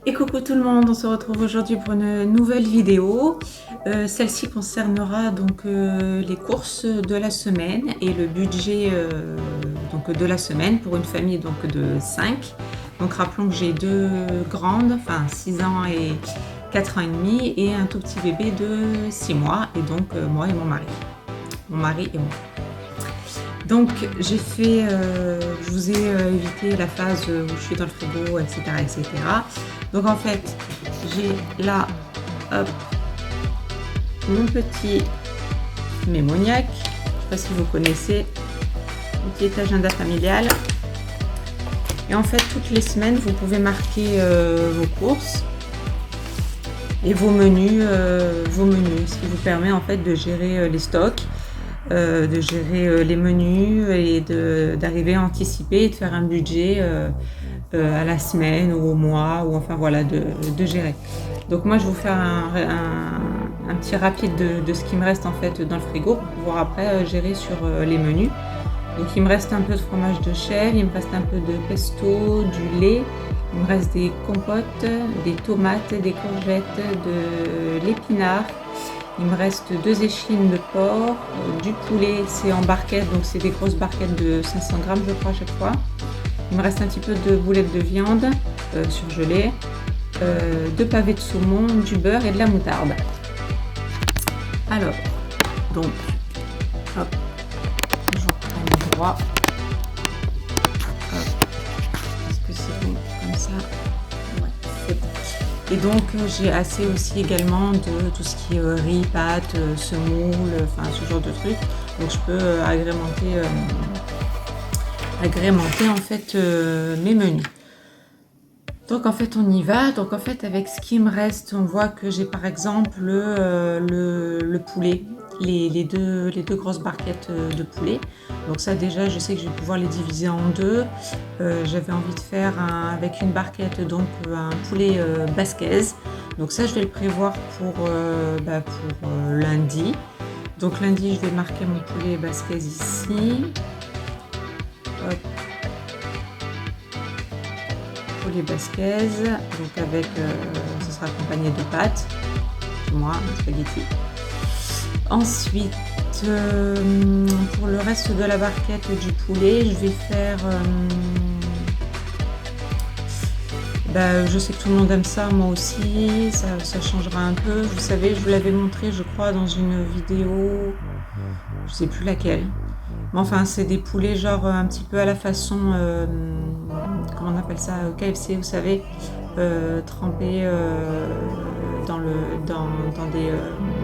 Et coucou tout le monde, on se retrouve aujourd'hui pour une nouvelle vidéo. Celle-ci concernera donc les courses de la semaine et le budget donc de la semaine pour une famille donc de 5. Donc rappelons que j'ai deux grandes, enfin 6 ans et 4 ans et demi, et un tout petit bébé de 6 mois, et donc moi et mon mari. Mon mari et moi. Donc j'ai fait, je vous ai évité la phase où je suis dans le frigo, etc., etc. Donc en fait, j'ai là, hop, mon petit mémoniaque. Je ne sais pas si vous connaissez, mon petit agenda familial. Et en fait, toutes les semaines, vous pouvez marquer vos courses et vos menus, ce qui vous permet en fait de gérer les stocks, de gérer les menus et d'arriver à anticiper et de faire un budget à la semaine ou au mois, ou enfin voilà, de gérer. Donc moi je vais vous faire un petit rapide de ce qui me reste en fait dans le frigo pour pouvoir après gérer sur les menus. Donc il me reste un peu de fromage de chèvre, il me reste un peu de pesto, du lait, il me reste des compotes, des tomates, des courgettes, de l'épinard. Il me reste 2 échines de porc, du poulet, c'est en barquette, donc c'est des grosses barquettes de 500 grammes je crois à chaque fois. Il me reste un petit peu de boulettes de viande surgelées, 2 pavés de saumon, du beurre et de la moutarde. Alors, donc, hop, je reprends l'endroit. Est-ce que c'est bon comme ça? Ouais, c'est bon. Et donc j'ai assez aussi également de tout ce qui est riz, pâtes, semoule, enfin ce genre de trucs. Donc je peux agrémenter en fait mes menus. Donc en fait on y va. Donc en fait avec ce qui me reste, on voit que j'ai par exemple le poulet, les deux grosses barquettes de poulet. Donc ça déjà je sais que je vais pouvoir les diviser en deux. J'avais envie de faire avec une barquette donc un poulet basquez. Donc ça je vais le prévoir pour lundi. Donc lundi je vais marquer mon poulet basquez ici. Hop. Poulet basquez, donc avec, ce sera accompagné de pâtes, chez moi, spaghetti. Ensuite, pour le reste de la barquette du poulet, je vais faire, je sais que tout le monde aime ça, moi aussi, ça changera un peu. Vous savez, je vous l'avais montré, je crois, dans une vidéo, je sais plus laquelle. Mais enfin, c'est des poulets genre un petit peu à la façon, comment on appelle ça, KFC, vous savez, trempés dans des...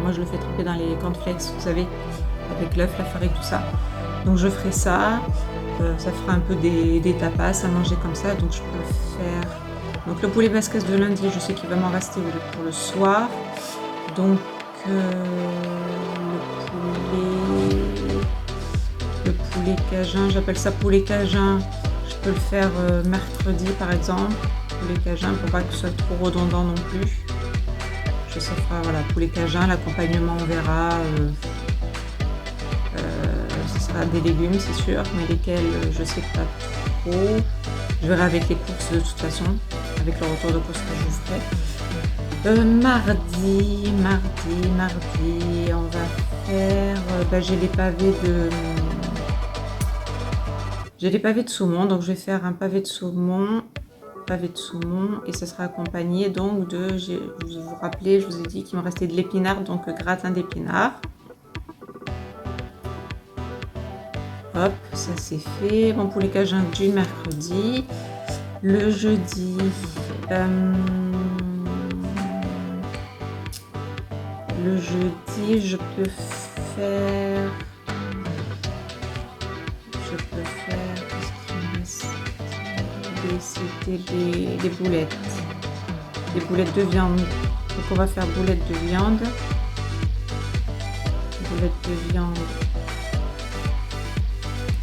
moi je le fais tremper dans les cornflakes, vous savez, avec l'œuf, la farine, tout ça. Donc je ferai ça, ça fera un peu des tapas à manger comme ça, donc je peux faire... Donc le poulet basquez de lundi, je sais qu'il va m'en rester pour le soir. Donc le poulet cajun, j'appelle ça poulet cajun. Je peux le faire mercredi par exemple. Poulet cajun pour pas que ce soit trop redondant non plus. Je sais pas, voilà, poulet cajun, l'accompagnement on verra. Ce sera des légumes c'est sûr, mais lesquels je sais pas trop. Je verrai avec les courses de toute façon, avec le retour de course que je vous ferai. Mardi, on va faire, j'ai les pavés de saumon, donc je vais faire un pavé de saumon, et ça sera accompagné donc de, vous vous rappelez, je vous ai dit qu'il me restait de l'épinard, donc gratin d'épinards. Hop, ça c'est fait. Bon, poulet cajun du mercredi. Le jeudi, je peux faire, qu'est-ce qu'il me reste? C'était les boulettes. Les boulettes de viande. Donc on va faire boulettes de viande.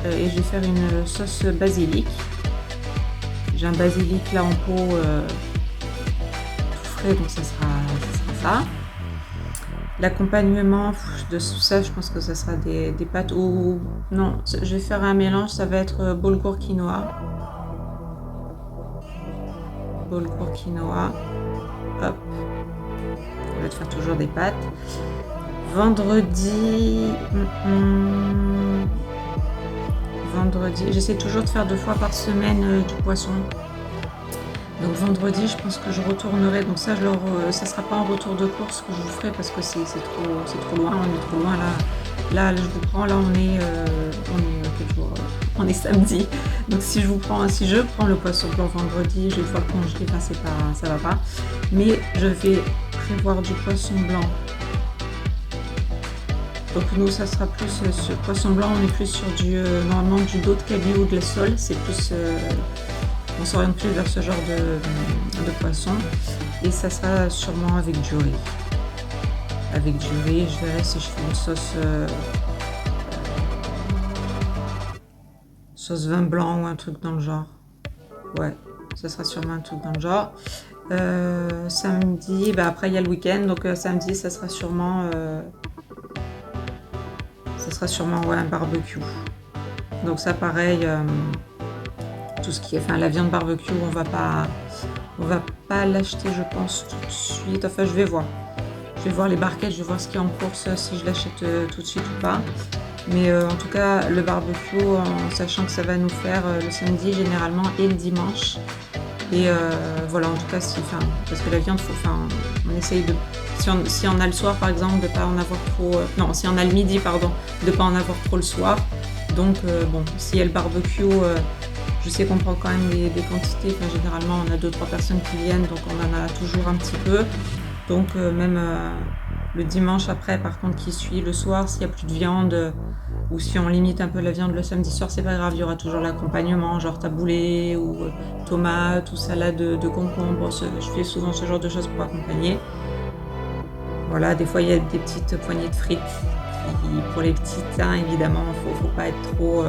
Et je vais faire une sauce basilic. J'ai un basilic là en pot tout frais, donc ça sera ça. L'accompagnement de tout ça, je pense que ça sera des pâtes ou... Non, je vais faire un mélange, ça va être boulgour quinoa. boulgour quinoa. Hop. Je vais te faire toujours des pâtes. Vendredi, vendredi, j'essaie toujours de faire 2 fois par semaine du poisson. Donc vendredi, je pense que je retournerai. Donc ça, ça sera pas en retour de course que je vous ferai parce que c'est trop loin. On est trop loin là. Là, je vous prends. Là, on est quel jour? On est samedi. Donc si je prends le poisson blanc vendredi, je vais devoir le congeler. Enfin, ça va pas. Mais je vais prévoir du poisson blanc. Donc nous, ça sera plus ce poisson blanc. On est plus sur normalement du dos de cabillaud ou de la sole. C'est plus on s'oriente plus vers ce genre de poisson. Et ça sera sûrement avec du riz. Avec du riz, je verrai si je fais une sauce vin blanc ou un truc dans le genre. Ouais, ça sera sûrement un truc dans le genre. Samedi, après il y a le week-end, donc samedi ça sera sûrement ouais, un barbecue. Donc ça pareil, tout ce qui est, enfin la viande barbecue, on va pas l'acheter, je pense tout de suite. Enfin, je vais voir les barquettes, je vais voir ce qui est en course, si je l'achète tout de suite ou pas. Mais en tout cas, le barbecue, en sachant que ça va nous faire le samedi généralement et le dimanche. Et voilà, en tout cas, parce que la viande, on essaye de, si on a le soir par exemple, de pas en avoir trop. Non, si on a le midi, pardon, de pas en avoir trop le soir. Donc bon, s'il y a le barbecue, je sais qu'on prend quand même des quantités. Enfin, généralement, on a 2-3 personnes qui viennent, donc on en a toujours un petit peu. Donc même le dimanche après, par contre, qui suit le soir, s'il n'y a plus de viande, ou si on limite un peu la viande le samedi soir, c'est pas grave, il y aura toujours l'accompagnement, genre taboulé ou tomates ou salade de concombre. Je fais souvent ce genre de choses pour accompagner. Voilà, des fois il y a des petites poignées de frites pour les petites, hein, évidemment, faut pas être trop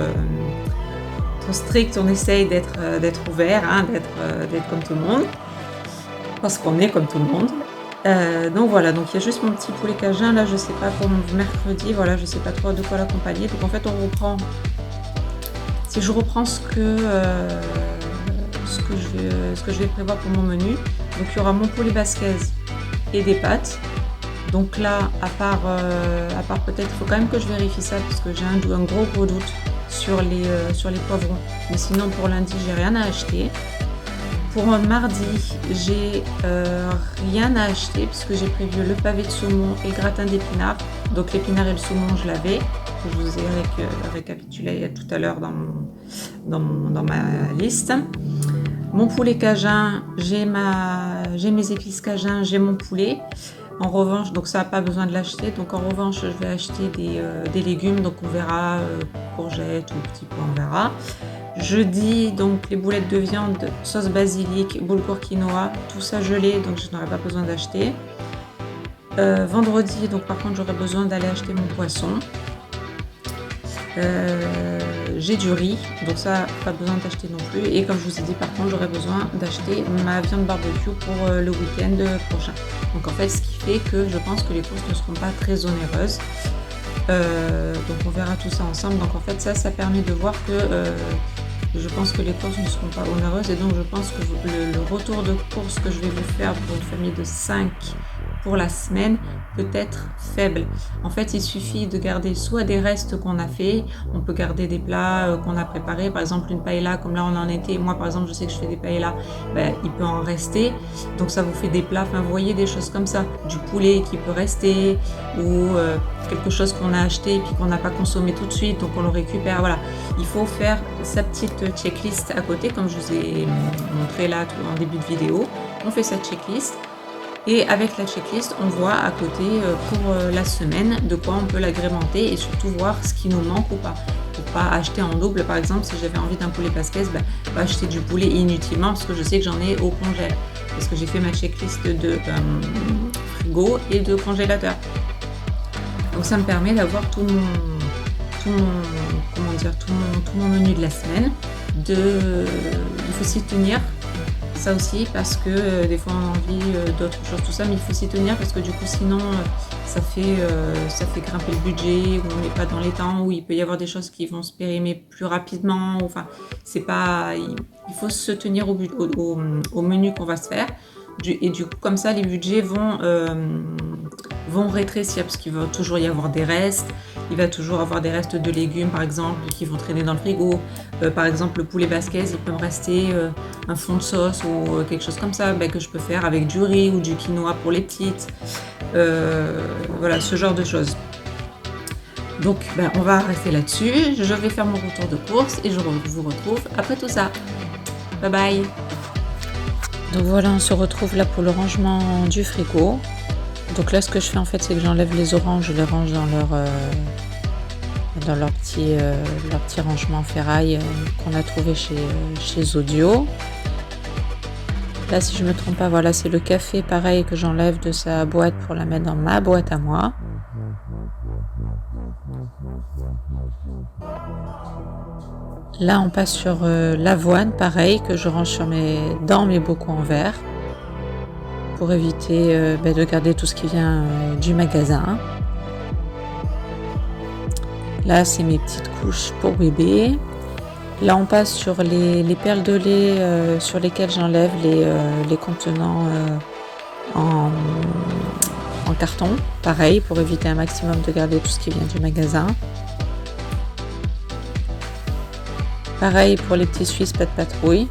strict. On essaye d'être ouvert, hein, d'être comme tout le monde, parce qu'on est comme tout le monde. Donc voilà, donc il y a juste mon petit poulet cajun là, je sais pas, pour mercredi, voilà, je sais pas trop de quoi l'accompagner. Donc en fait on reprend, si je reprends ce que je vais prévoir pour mon menu, donc il y aura mon poulet basquez et des pâtes. Donc là, à part peut-être, il faut quand même que je vérifie ça parce que j'ai un gros doute sur les poivrons. Mais sinon pour lundi, j'ai rien à acheter. Pour mardi, j'ai rien à acheter puisque j'ai prévu le pavé de saumon et le gratin d'épinards. Donc l'épinard et le saumon, je l'avais. Je vous ai récapitulé tout à l'heure dans ma liste. Mon poulet cajun, j'ai mes épices cajun, j'ai mon poulet. En revanche, donc ça n'a pas besoin de l'acheter. Donc en revanche, je vais acheter des légumes. Donc on verra, courgettes ou petits pois, on verra. Jeudi, donc les boulettes de viande, sauce basilic, boulgour quinoa, tout ça gelé, donc je n'aurai pas besoin d'acheter. Vendredi, donc par contre j'aurai besoin d'aller acheter mon poisson. J'ai du riz, donc ça pas besoin d'acheter non plus. Et comme je vous ai dit, par contre j'aurai besoin d'acheter ma viande barbecue pour le week-end prochain. Donc en fait, ce qui fait que je pense que les courses ne seront pas très onéreuses. Donc on verra tout ça ensemble. Donc en fait ça permet de voir que je pense que les courses ne seront pas onéreuses, et donc je pense que le retour de courses que je vais vous faire pour une famille de 5 pour la semaine peut être faible. En fait, il suffit de garder soit des restes qu'on a fait, on peut garder des plats qu'on a préparés, par exemple une paella, comme là on en était, moi par exemple je sais que je fais des paellas, il peut en rester, donc ça vous fait des plats, enfin vous voyez, des choses comme ça, du poulet qui peut rester, ou quelque chose qu'on a acheté et puis qu'on n'a pas consommé tout de suite, donc on le récupère, voilà. Il faut faire sa petite checklist à côté, comme je vous ai montré là en début de vidéo. On fait sa checklist. Et avec la checklist, on voit à côté pour la semaine de quoi on peut l'agrémenter et surtout voir ce qui nous manque ou pas. Pour pas acheter en double, par exemple, si j'avais envie d'un poulet basquez, pas acheter du poulet inutilement parce que je sais que j'en ai au congèle. Parce que j'ai fait ma checklist de frigo et de congélateur. Donc ça me permet d'avoir tout mon menu de la semaine. Il faut s'y tenir. Ça aussi, parce que des fois on a envie d'autres choses, tout ça, mais il faut s'y tenir parce que du coup sinon ça fait grimper le budget, ou on n'est pas dans les temps, ou il peut y avoir des choses qui vont se périmer plus rapidement. Enfin, c'est pas, il faut se tenir au menu qu'on va se faire. Et du coup, comme ça, les budgets vont rétrécir parce qu'il va toujours y avoir des restes. Il va toujours avoir des restes de légumes, par exemple, qui vont traîner dans le frigo. Par exemple, le poulet basquez, il peut me rester un fond de sauce ou quelque chose comme ça que je peux faire avec du riz ou du quinoa pour les petites. Voilà, ce genre de choses. Donc, on va rester là-dessus. Je vais faire mon retour de course et je vous retrouve après tout ça. Bye bye! Donc voilà, on se retrouve là pour le rangement du frigo. Donc là, ce que je fais en fait, c'est que j'enlève les oranges, je les range dans leur petit rangement ferraille qu'on a trouvé chez Zodio. Là, si je me trompe pas, voilà, c'est le café pareil que j'enlève de sa boîte pour la mettre dans ma boîte à moi. Là, on passe sur l'avoine, pareil, que je range dans mes bocaux en verre pour éviter de garder tout ce qui vient du magasin. Là, c'est mes petites couches pour bébé. Là, on passe sur les perles de lait sur lesquelles j'enlève les contenants en carton. Pareil, pour éviter un maximum de garder tout ce qui vient du magasin. Pareil pour les petits Suisses, pas de patrouille.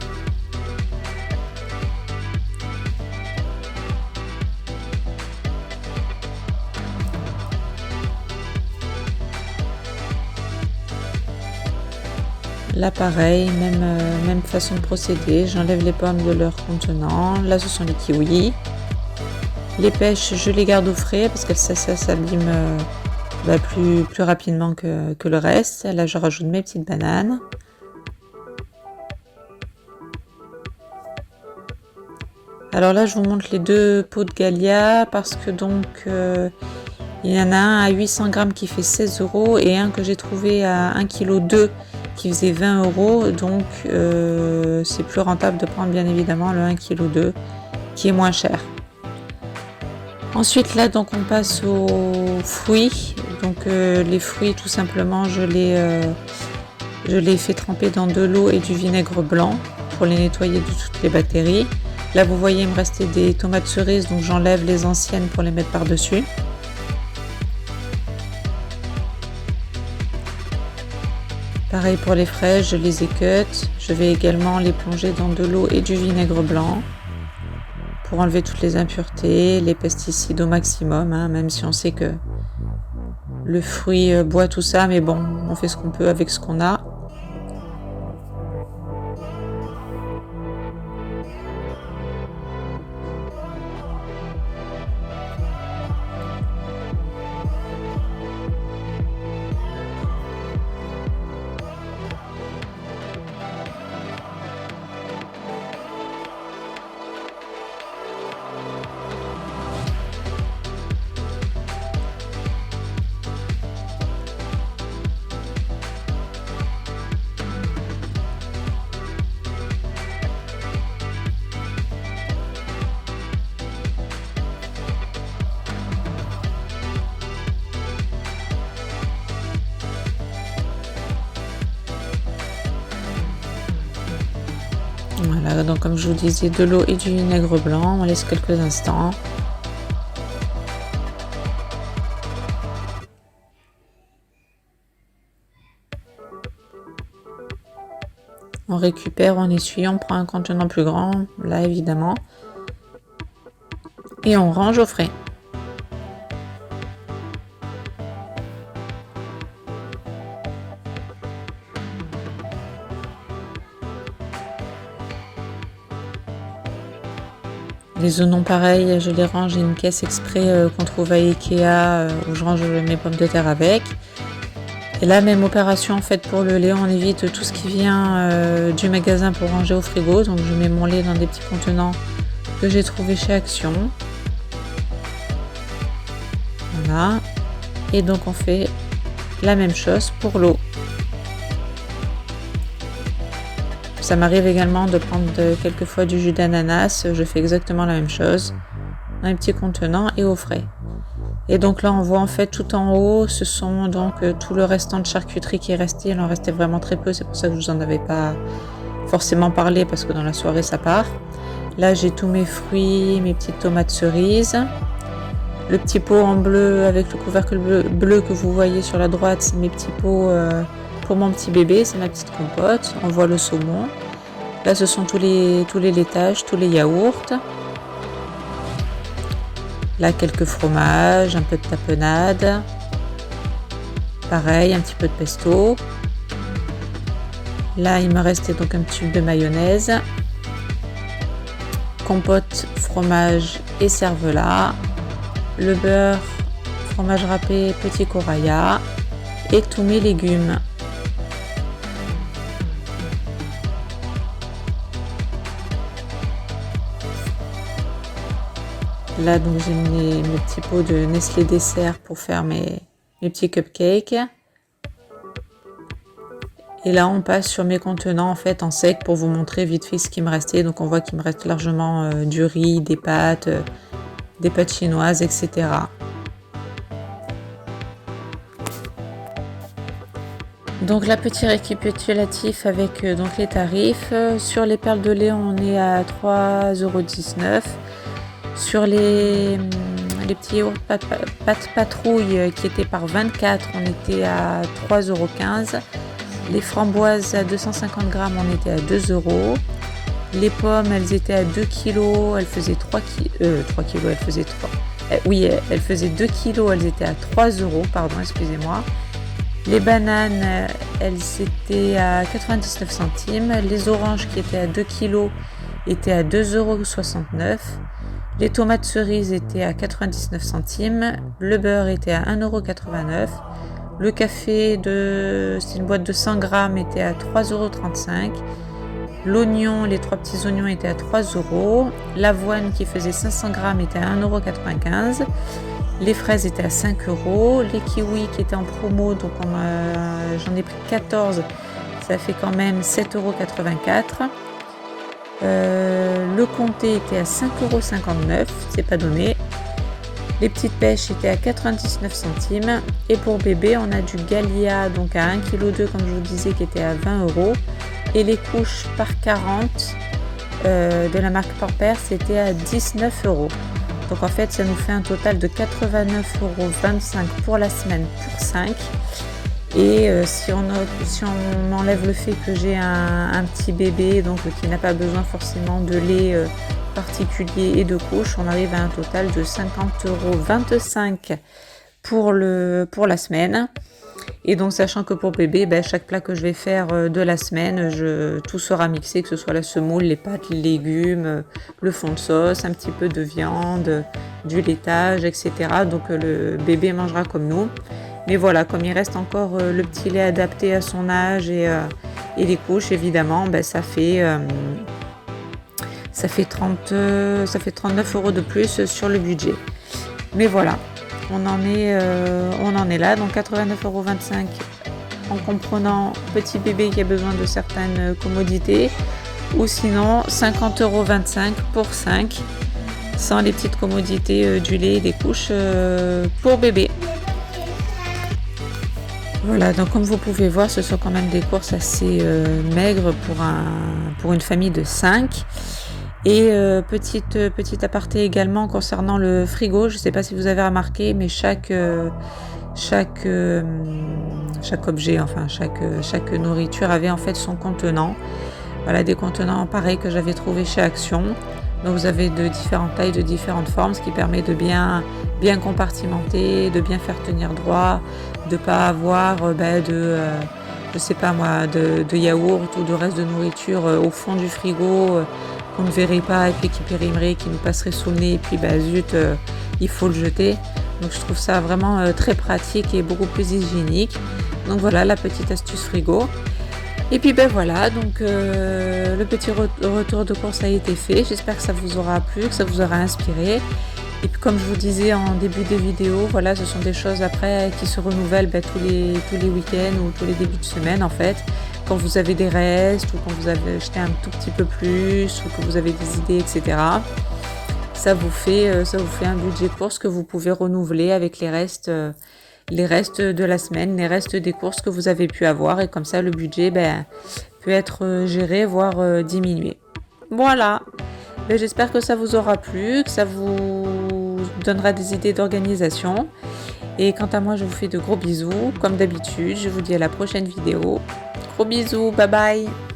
Là pareil, même façon de procéder, j'enlève les pommes de leur contenant. Là ce sont les kiwis. Les pêches, je les garde au frais parce que ça s'abîme plus rapidement que le reste. Là je rajoute mes petites bananes. Alors là je vous montre les deux pots de Gallia parce que donc il y en a un à 800 grammes qui fait 16 € et un que j'ai trouvé à 1,2 kg qui faisait 20 €. Donc c'est plus rentable de prendre bien évidemment le 1,2 kg qui est moins cher. Ensuite là donc on passe aux fruits. Donc les fruits tout simplement je les fais tremper dans de l'eau et du vinaigre blanc pour les nettoyer de toutes les bactéries. Là vous voyez il me restait des tomates cerises donc j'enlève les anciennes pour les mettre par dessus. Pareil pour les fraises, je les écoute. Je vais également les plonger dans de l'eau et du vinaigre blanc pour enlever toutes les impuretés, les pesticides au maximum, même si on sait que le fruit boit tout ça, mais bon, on fait ce qu'on peut avec ce qu'on a. Voilà, donc comme je vous disais, de l'eau et du vinaigre blanc, on laisse quelques instants. On récupère, on essuie, on prend un contenant plus grand, là évidemment, et on range au frais. Les oignons pareil, je les range, j'ai une caisse exprès qu'on trouve à Ikea où je range mes pommes de terre avec. Et là, même opération en fait pour le lait, on évite tout ce qui vient du magasin pour ranger au frigo. Donc je mets mon lait dans des petits contenants que j'ai trouvé chez Action. Voilà. Et donc on fait la même chose pour l'eau. Ça m'arrive également de prendre quelquefois du jus d'ananas, je fais exactement la même chose, dans les petits contenants et au frais. Et donc là on voit en fait tout en haut, ce sont donc tout le restant de charcuterie qui est resté, il en restait vraiment très peu, c'est pour ça que je vous en avais pas forcément parlé parce que dans la soirée ça part. Là j'ai tous mes fruits, mes petites tomates cerises. Le petit pot en bleu avec le couvercle bleu que vous voyez sur la droite, c'est mes petits pots pour mon petit bébé, c'est ma petite compote. On voit le saumon. Là ce sont tous les laitages, tous les yaourts. Là quelques fromages, un peu de tapenade. Pareil, un petit peu de pesto. Là il me restait donc un tube de mayonnaise. Compote, fromage et cervelas. Le beurre, fromage râpé, petit coraya et tous mes légumes. Là donc j'ai mes petits pots de Nestlé dessert pour faire mes petits cupcakes. Et là on passe sur mes contenants en fait en sec pour vous montrer vite fait ce qui me restait. Donc on voit qu'il me reste largement du riz, des pâtes chinoises, etc. Donc là petit récapitulatif avec donc les tarifs. Sur les perles de lait on est à 3,19 €. Sur les petits yaourts pâte patrouille qui étaient par 24, on était à 3,15 €. Les framboises à 250 grammes, on était à 2 €. Les pommes, elles étaient à 2 kg, elles faisaient 3 kg, elles faisaient 3. Oui, elles faisaient 2 kg, elles étaient à 3 €, pardon, excusez-moi. Les bananes, elles étaient à 99 centimes. Les oranges qui étaient à 2 kg étaient à 2,69 €. Les tomates cerises étaient à 99 centimes. Le beurre était à 1,89 €. Le café, c'est une boîte de 100 grammes, était à 3,35 €. L'oignon, les 3 petits oignons étaient à 3 €. L'avoine qui faisait 500 grammes était à 1,95 €. Les fraises étaient à 5 €. Les kiwis qui étaient en promo, donc j'en ai pris 14, ça fait quand même 7,84 €. Le comté était à 5,59 €, c'est pas donné. Les petites pêches étaient à 99 centimes. Et pour bébé, on a du Gallia, donc à 1,2 kg, comme je vous disais, qui était à 20 €. Et les couches par 40 de la marque Pampers, c'était à 19 €. Donc en fait, ça nous fait un total de 89,25 € pour la semaine pour 5. Et si on enlève le fait que j'ai un petit bébé, donc qui n'a pas besoin forcément de lait particulier et de couches, on arrive à un total de 50,25 € pour la semaine. Et donc sachant que pour bébé, chaque plat que je vais faire de la semaine, tout sera mixé, que ce soit la semoule, les pâtes, les légumes, le fond de sauce, un petit peu de viande, du laitage, etc. Donc le bébé mangera comme nous. Mais voilà, comme il reste encore le petit lait adapté à son âge et les couches, évidemment, ça fait 39 € de plus sur le budget. Mais voilà, on en est là, donc 89,25 € en comprenant petit bébé qui a besoin de certaines commodités, ou sinon 50,25 € pour 5, sans les petites commodités du lait et des couches pour bébé. Voilà, donc comme vous pouvez voir, ce sont quand même des courses assez maigres pour une famille de 5. Et petite aparté également concernant le frigo, je ne sais pas si vous avez remarqué, mais chaque objet, enfin chaque nourriture avait en fait son contenant. Voilà, des contenants pareils que j'avais trouvé chez Action. Donc vous avez de différentes tailles, de différentes formes, ce qui permet de bien compartimenter, de bien faire tenir droit, de pas avoir je sais pas moi, de yaourt ou de reste de nourriture au fond du frigo qu'on ne verrait pas et puis qui périmerait, qui nous passerait sous le nez et puis zut, il faut le jeter. Donc je trouve ça vraiment très pratique et beaucoup plus hygiénique. Donc voilà la petite astuce frigo. Et puis voilà, donc le petit retour de course a été fait. J'espère que ça vous aura plu, que ça vous aura inspiré. Et puis comme je vous disais en début de vidéo, voilà, ce sont des choses après qui se renouvellent tous les week-ends ou tous les débuts de semaine en fait. quand vous avez des restes ou quand vous avez acheté un tout petit peu plus ou que vous avez des idées, etc. Ça vous fait un budget course que vous pouvez renouveler avec les restes de la semaine, les restes des courses que vous avez pu avoir et comme ça le budget peut être géré, voire diminué. Voilà, j'espère que ça vous aura plu, que ça vous donnera des idées d'organisation. Et quant à moi, je vous fais de gros bisous. Comme d'habitude, je vous dis à la prochaine vidéo. Gros bisous, bye bye!